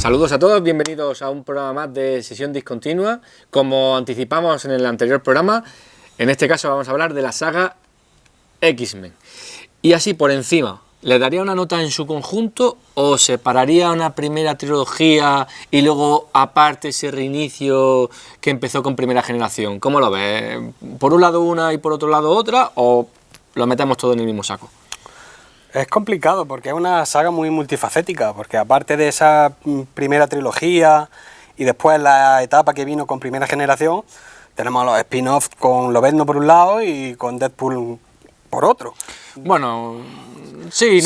Saludos a todos, bienvenidos a un programa más de Sesión Discontinua. Como anticipamos en el anterior programa, en este caso vamos a hablar de la saga X-Men. Y así por encima, ¿le daría una nota en su conjunto o separaría una primera trilogía y luego aparte ese reinicio que empezó con Primera Generación? ¿Cómo lo ves? ¿Por un lado una y por otro lado otra o lo metemos todo en el mismo saco? Es complicado porque es una saga muy multifacética, porque aparte de esa primera trilogía y después la etapa que vino con Primera Generación, tenemos los spin-offs con Lobezno por un lado y con Deadpool por otro. Bueno, sí,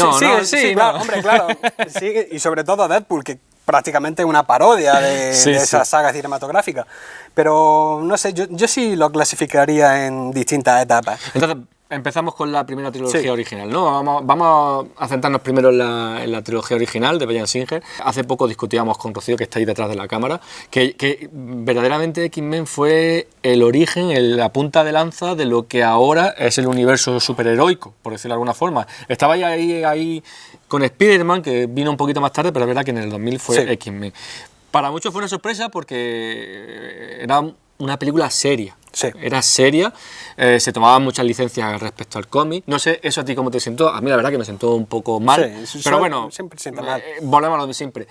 claro, hombre, claro. Sí, y sobre todo Deadpool, que prácticamente es una parodia de esa saga cinematográfica. Pero no sé, yo sí lo clasificaría en distintas etapas. Entonces, empezamos con la primera trilogía original, ¿no? Vamos a centrarnos primero en la trilogía original de Bryan Singer. Hace poco discutíamos con Rocío, que está ahí detrás de la cámara, que verdaderamente X-Men fue el origen, la punta de lanza de lo que ahora es el universo superheroico, por decirlo de alguna forma. Estaba ahí con Spider-Man, que vino un poquito más tarde, pero es verdad que en el 2000 fue X-Men. Para muchos fue una sorpresa porque era una película seria. Sí. Era seria, se tomaban muchas licencias respecto al cómic. No sé, eso a ti cómo te sentó. A mí la verdad que me sentó un poco mal, pero bueno, siempre sienta mal. Volvemos a lo de siempre.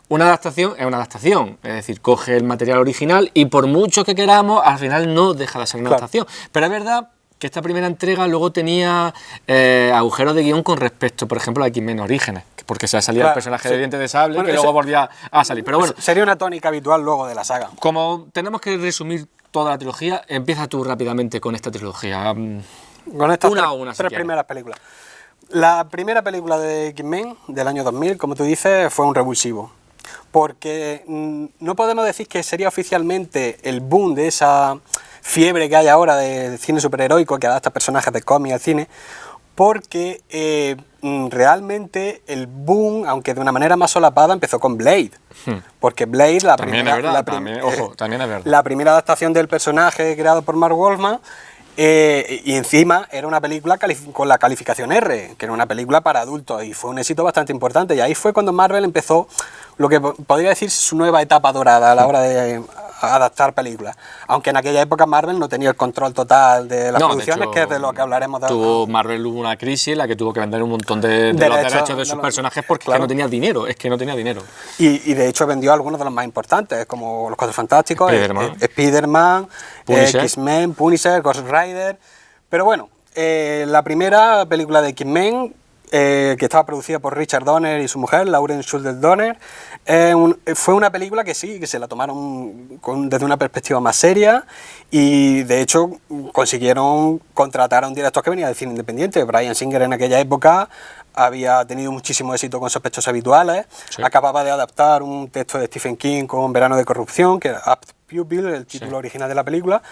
Una adaptación es una adaptación, es decir, coge el material original y por mucho que queramos, al final no deja de ser una adaptación. Pero es verdad que esta primera entrega luego tenía agujeros de guión con respecto, por ejemplo, a X-Men Orígenes, porque se salía el personaje de Dientes de Sable, que luego volvía a salir. Pero bueno, sería una tónica habitual luego de la saga. Como tenemos que resumir toda la trilogía, empieza tú rápidamente con esta trilogía. Con estas tres primeras películas. La primera película de X-Men del año 2000, como tú dices, fue un revulsivo. Porque no podemos decir que sería oficialmente el boom de esa fiebre que hay ahora de cine superheroico que adapta personajes de cómic al cine, porque realmente el boom, aunque de una manera más solapada, empezó con Blade. Porque Blade, también es verdad. La primera adaptación del personaje creado por Mark Wolfman, y encima era una película con la calificación R, que era una película para adultos, y fue un éxito bastante importante. Y ahí fue cuando Marvel empezó lo que podría decir su nueva etapa dorada a la hora de adaptar películas, aunque en aquella época Marvel no tenía el control total de las producciones, de hecho, que es de lo que hablaremos de Marvel hubo una crisis en la que tuvo que vender un montón de los derechos de sus personajes porque no tenía dinero, y de hecho vendió algunos de los más importantes, como Los Cuatro Fantásticos, Spider-Man, X-Men, Punisher, Ghost Rider. Pero bueno, la primera película de X-Men, que estaba producida por Richard Donner y su mujer, Lauren Schulders Donner, fue una película que se la tomaron desde una perspectiva más seria, y de hecho consiguieron contratar a un director que venía del cine independiente. Bryan Singer en aquella época había tenido muchísimo éxito con Sospechosos Habituales, acababa de adaptar un texto de Stephen King con Verano de Corrupción, que era Up Pupil, el título original de la película,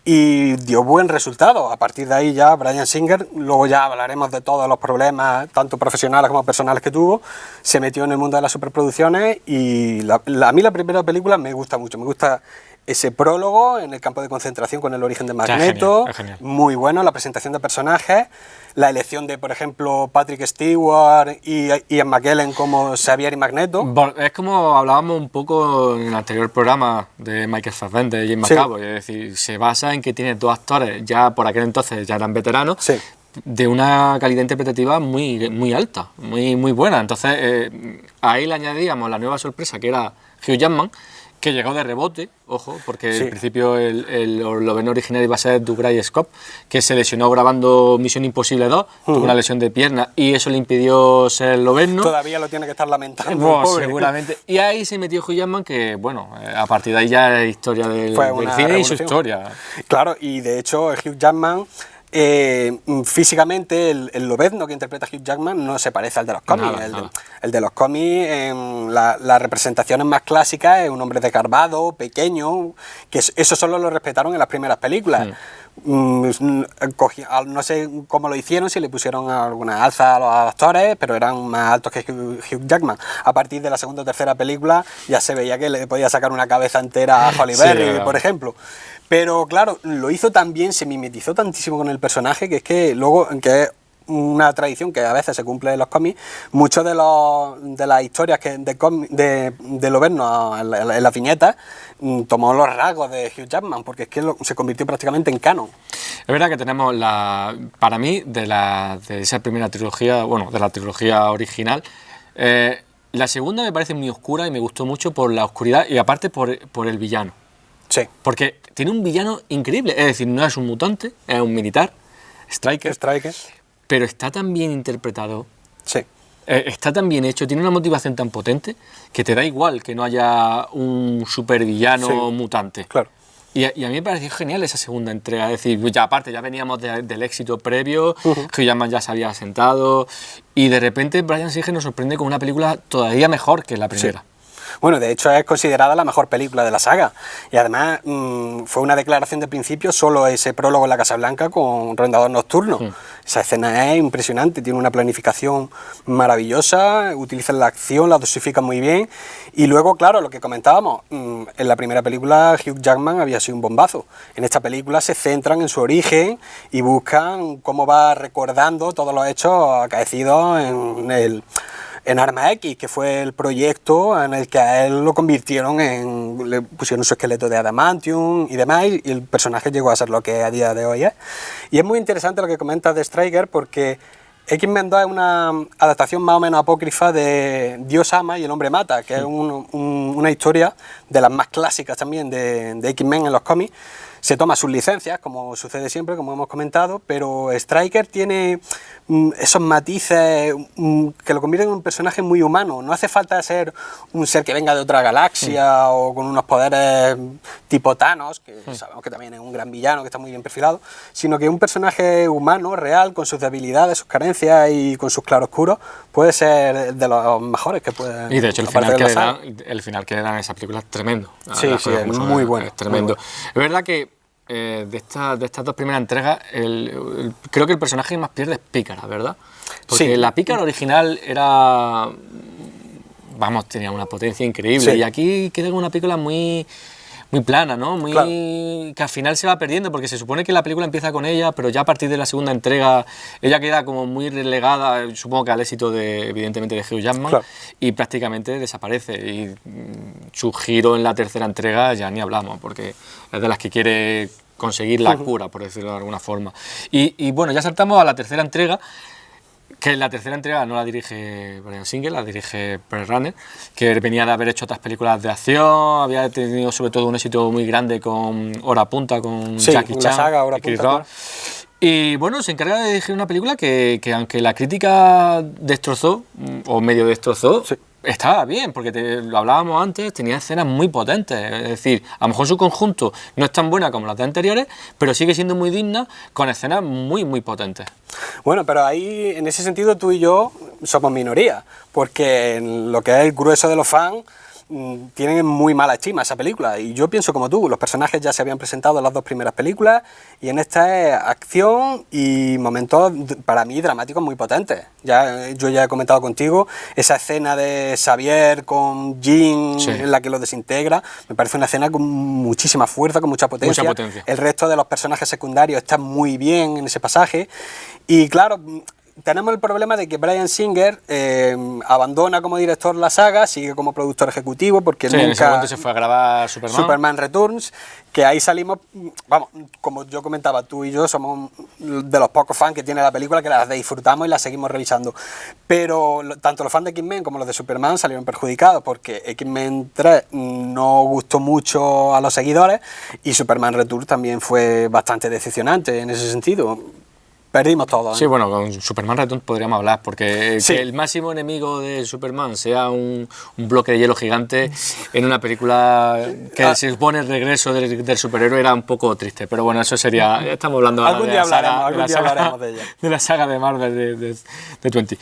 y dio buen resultado. A partir de ahí ya Bryan Singer, luego ya hablaremos de todos los problemas, tanto profesionales como personales que tuvo, se metió en el mundo de las superproducciones, y a mí la primera película me gusta mucho, me gusta ese prólogo en el campo de concentración con el origen de Magneto, es genial. Muy bueno, la presentación de personajes, la elección de, por ejemplo, Patrick Stewart y Ian McKellen como Xavier y Magneto. Es como hablábamos un poco en el anterior programa de Michael Fassbender y James McAvoy, es decir, se basa en que tiene dos actores, ya por aquel entonces ya eran veteranos, de una calidad interpretativa muy alta, muy buena. Entonces ahí le añadíamos la nueva sorpresa, que era Hugh Jackman, que llegó de rebote, ojo, porque en principio el Lobezno original iba a ser Dougray Scott, que se lesionó grabando Misión Imposible 2, tuvo una lesión de pierna y eso le impidió ser Lobezno. Todavía lo tiene que estar lamentando. Seguramente. Y ahí se metió Hugh Jackman, que bueno, a partir de ahí ya es historia del cine y su historia. Claro, y de hecho Hugh Jackman, físicamente el Lobezno que interpreta Hugh Jackman no se parece al de los cómics. El de los cómics, en las representaciones más clásicas, es un hombre desgarbado, pequeño, que eso solo lo respetaron en las primeras películas. No sé cómo lo hicieron, si le pusieron alguna alza a los actores, pero eran más altos que Hugh Jackman. A partir de la segunda o tercera película ya se veía que le podía sacar una cabeza entera a Halle Berry, por ejemplo. Pero claro, lo hizo tan bien, se mimetizó tantísimo con el personaje, que es que luego, que una tradición que a veces se cumple en los cómics, muchos de las historias de Loverno en las viñetas tomó los rasgos de Hugh Jackman, porque es que se convirtió prácticamente en canon. Es verdad que tenemos, para mí, de esa primera trilogía, bueno, de la trilogía original, la segunda me parece muy oscura y me gustó mucho por la oscuridad y aparte por el villano. Sí. Porque tiene un villano increíble, es decir, no es un mutante, es un militar, Stryker. Pero está tan bien interpretado, sí. Está tan bien hecho, tiene una motivación tan potente que te da igual que no haya un supervillano mutante. Claro. Y a mí me pareció genial esa segunda entrega, es decir, ya aparte ya veníamos del éxito previo, Hugh Jackman ya se había asentado y de repente Bryan Singer nos sorprende con una película todavía mejor que la primera. Sí. Bueno, de hecho es considerada la mejor película de la saga y además fue una declaración de principio solo ese prólogo en la Casa Blanca con Rondador Nocturno. Esa escena es impresionante, tiene una planificación maravillosa, utilizan la acción, la dosifican muy bien y luego, claro, lo que comentábamos, en la primera película Hugh Jackman había sido un bombazo. En esta película se centran en su origen y buscan cómo va recordando todos los hechos acaecidos en Arma X, que fue el proyecto en el que a él lo convirtieron le pusieron su esqueleto de adamantium y demás, y el personaje llegó a ser lo que a día de hoy es. Y es muy interesante lo que comentas de Stryker, porque X-Men 2 es una adaptación más o menos apócrifa de Dios ama y el hombre mata, que es una historia de las más clásicas también de X-Men en los cómics. Se toma sus licencias, como sucede siempre, como hemos comentado, pero Stryker tiene esos matices que lo convierten en un personaje muy humano. No hace falta ser un ser que venga de otra galaxia o con unos poderes tipo Thanos, que sabemos que también es un gran villano, que está muy bien perfilado, sino que un personaje humano, real, con sus debilidades, sus carencias y con sus claroscuros, puede ser de los mejores que pueden. Y de hecho el final que le dan a esa película es tremendo. Sí, es muy bueno. Es tremendo. Es verdad que de estas dos primeras entregas, creo que el personaje que más pierde es Pícara, ¿verdad? Porque la Pícara original era, vamos, tenía una potencia increíble, y aquí queda una película muy plana, ¿no? Que al final se va perdiendo, porque se supone que la película empieza con ella, pero ya a partir de la segunda entrega ella queda como muy relegada, supongo que al éxito evidentemente de Hugh Jackman, y prácticamente desaparece, y su giro en la tercera entrega ya ni hablamos, porque es de las que quiere conseguir la cura, por decirlo de alguna forma. Y bueno, ya saltamos a la tercera entrega, que la tercera entrega no la dirige Bryan Singer, la dirige Brett Ratner, que venía de haber hecho otras películas de acción, había tenido sobre todo un éxito muy grande con Hora Punta, con Jackie Chan, saga Hora Chris Punta, Rock. Y bueno, se encarga de dirigir una película que aunque la crítica destrozó, o medio destrozó, estaba bien, porque lo hablábamos antes, tenía escenas muy potentes, es decir, a lo mejor su conjunto no es tan buena como las de anteriores, pero sigue siendo muy digna, con escenas muy potentes. Bueno, pero ahí, en ese sentido, tú y yo somos minoría, porque en lo que es el grueso de los fans tienen en muy mala estima esa película, y yo pienso como tú, los personajes ya se habían presentado en las dos primeras películas, y en esta es acción y momentos para mí dramáticos muy potentes. Yo ya he comentado contigo esa escena de Xavier con Jean, en la que lo desintegra, me parece una escena con muchísima fuerza, con mucha potencia. El resto de los personajes secundarios están muy bien en ese pasaje, y claro, tenemos el problema de que Bryan Singer abandona como director la saga, sigue como productor ejecutivo, porque nunca... en ese momento se fue a grabar Superman Returns, que ahí salimos, vamos, como yo comentaba, tú y yo somos de los pocos fans que tiene la película, que la disfrutamos y la seguimos revisando, pero tanto los fans de X-Men como los de Superman salieron perjudicados, porque X-Men 3 no gustó mucho a los seguidores, y Superman Returns también fue bastante decepcionante en ese sentido. Perdimos todo. Sí, bueno, con Superman Returns podríamos hablar, porque que el máximo enemigo de Superman sea un bloque de hielo gigante en una película que se supone el regreso del superhéroe era un poco triste, pero bueno, eso sería... Estamos hablando algún día hablaremos de ella. De la saga de Marvel de 20.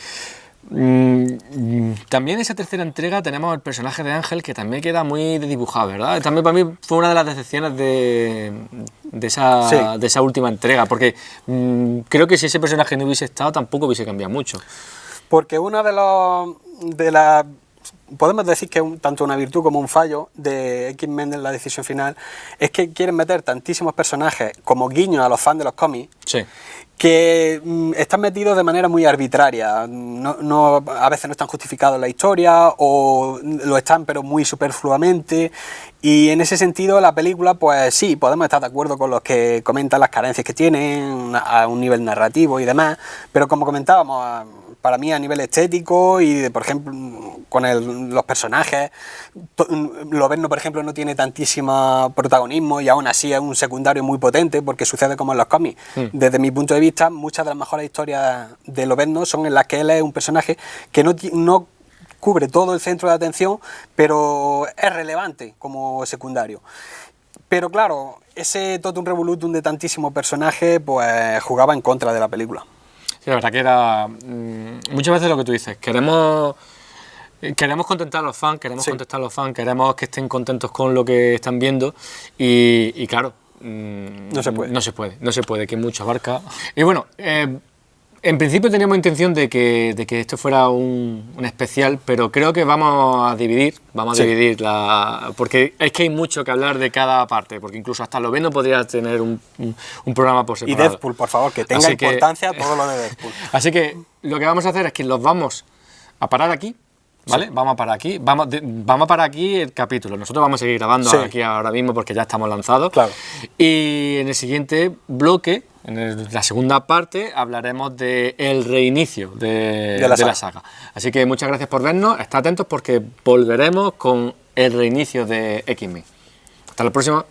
También en esa tercera entrega tenemos el personaje de Ángel, que también queda muy dibujado, ¿verdad? También para mí fue una de las decepciones de esa última entrega, porque creo que si ese personaje no hubiese estado tampoco hubiese cambiado mucho. Porque una de las podemos decir que es tanto una virtud como un fallo de X-Men en la decisión final, es que quieren meter tantísimos personajes como guiños a los fans de los cómics, sí, que están metidos de manera muy arbitraria. A veces no están justificados en la historia, o lo están pero muy superfluamente, y en ese sentido la película, pues sí, podemos estar de acuerdo con los que comentan las carencias que tienen a un nivel narrativo y demás, pero como comentábamos, para mí a nivel estético y por ejemplo con los personajes, Lobezno por ejemplo no tiene tantísimo protagonismo y aún así es un secundario muy potente, porque sucede como en los cómics. Desde mi punto de vista, muchas de las mejores historias de Lobezno son en las que él es un personaje que no cubre todo el centro de atención, pero es relevante como secundario. Pero claro, ese totum revolutum de tantísimos personajes pues jugaba en contra de la película. Sí, la verdad que era muchas veces lo que tú dices, queremos contentar a los fans, queremos que estén contentos con lo que están viendo y claro, no se puede, que mucho abarca. Y bueno, en principio teníamos intención de que esto fuera un especial, pero creo que vamos a dividir porque es que hay mucho que hablar de cada parte, porque incluso hasta Lobezno podría tener un programa por separado. Y Deadpool, por favor, que tenga importancia todo lo de Deadpool. Así que lo que vamos a hacer es que los vamos a parar aquí, ¿vale? Sí. Vamos a parar aquí el capítulo. Nosotros vamos a seguir grabando aquí ahora mismo porque ya estamos lanzados. Claro. Y en el siguiente bloque, en la segunda parte, hablaremos del reinicio de la saga. Así que muchas gracias por vernos. Estad atentos porque volveremos con el reinicio de X-Men. Hasta la próxima.